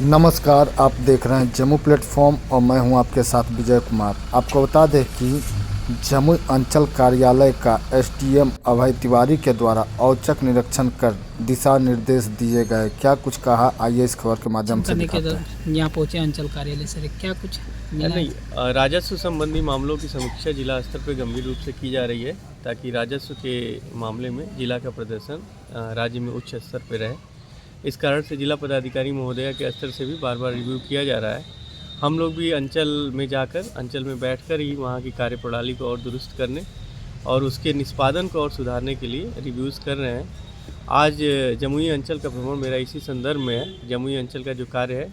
नमस्कार, आप देख रहे हैं जम्मू प्लेटफॉर्म और मैं हूं आपके साथ विजय कुमार। आपको बता दें कि जम्मू अंचल कार्यालय का एसडीएम अभय तिवारी के द्वारा औचक निरीक्षण कर दिशा निर्देश दिए गए। क्या कुछ कहा, आइए इस खबर के माध्यम से दिखाते हैं। यहाँ पहुँचे अंचल कार्यालय सर, क्या कुछ मिला? नहीं, राजस्व संबंधी मामलों की समीक्षा जिला स्तर पर गंभीर रूप से की जा रही है ताकि राजस्व के मामले में जिला का प्रदर्शन राज्य में उच्च स्तर पर रहे। इस कारण से जिला पदाधिकारी महोदया के स्तर से भी बार बार रिव्यू किया जा रहा है। हम लोग भी अंचल में जाकर, अंचल में बैठकर ही वहाँ की कार्यप्रणाली को और दुरुस्त करने और उसके निष्पादन को और सुधारने के लिए रिव्यूज़ कर रहे हैं। आज जमुई अंचल का भ्रमण मेरा इसी संदर्भ में है। जमुई अंचल का जो कार्य है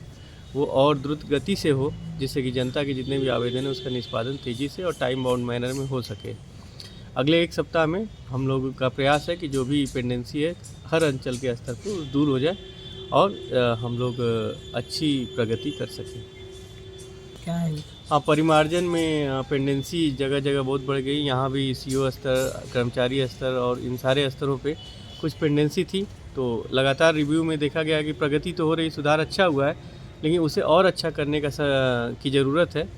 वो और द्रुत गति से हो, जिससे कि जनता के जितने भी आवेदन हैं उसका निष्पादन तेज़ी से और टाइम बाउंड मैनर में हो सके। अगले एक सप्ताह में हम लोगों का प्रयास है कि जो भी पेंडेंसी है हर अंचल के स्तर पर दूर हो जाए और हम लोग अच्छी प्रगति कर सकें। क्या है? हाँ, परिमार्जन में पेंडेंसी जगह जगह बहुत बढ़ गई। यहाँ भी सीओ स्तर, कर्मचारी स्तर और इन सारे स्तरों पे कुछ पेंडेंसी थी, तो लगातार रिव्यू में देखा गया कि प्रगति तो हो रही, सुधार अच्छा हुआ है, लेकिन उसे और अच्छा करने की ज़रूरत है।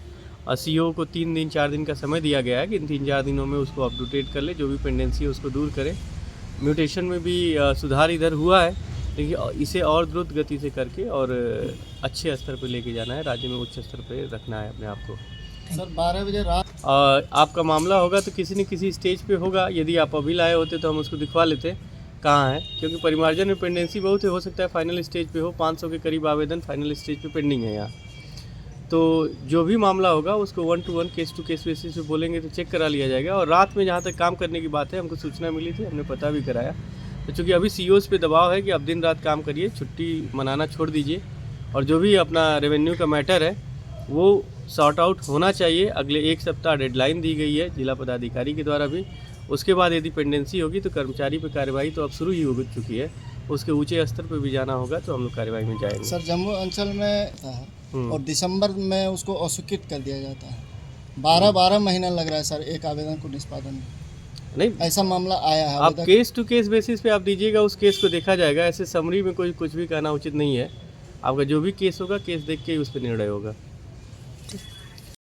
सीओ को 3 दिन 4 दिन का समय दिया गया है कि इन 3-4 दिनों में उसको अपडेट कर ले, जो भी पेंडेंसी है उसको दूर करें। म्यूटेशन में भी सुधार इधर हुआ है, लेकिन इसे और द्रुत गति से करके और अच्छे स्तर पर लेके जाना है, राज्य में उच्च स्तर पर रखना है अपने आप को। सर 12 बजे रात आपका मामला होगा तो किसी न किसी स्टेज पे होगा। यदि आप अभी लाए होते तो हम उसको दिखवा लेते कहाँ है, क्योंकि परिमार्जन में पेंडेंसी बहुत है, हो सकता है फाइनल स्टेज पे हो। 500 के करीब आवेदन फाइनल स्टेज पे पेंडिंग है यहाँ। तो जो भी मामला होगा उसको 1 to 1 case to case basis पे बोलेंगे तो चेक करा लिया जाएगा। और रात में जहाँ तक काम करने की बात है, हमको सूचना मिली थी, हमने पता भी कराया। तो चूँकि अभी सीओस पे दबाव है कि अब दिन रात काम करिए, छुट्टी मनाना छोड़ दीजिए, और जो भी अपना रेवेन्यू का मैटर है वो सॉर्ट आउट होना चाहिए। अगले एक सप्ताह डेडलाइन दी गई है जिला पदाधिकारी के द्वारा भी। उसके बाद यदि पेंडेंसी होगी तो कर्मचारी पर कार्रवाई तो अब शुरू ही हो चुकी है, उसके ऊंचे स्तर पर भी जाना होगा तो हम लोग कार्रवाई में जाएंगे। सर जम्मू अंचल में और दिसंबर में उसको अस्वीकृत कर दिया जाता है। 12 महीना लग रहा है सर एक आवेदन को निष्पादन में। नहीं, ऐसा मामला आया है। आप केस टू केस बेसिस पे आप दीजिएगा, उस केस को देखा जाएगा। ऐसे समरी में कोई कुछ भी कहना उचित नहीं है। आपका जो भी केस होगा, केस देख के ही उस पर निर्णय होगा।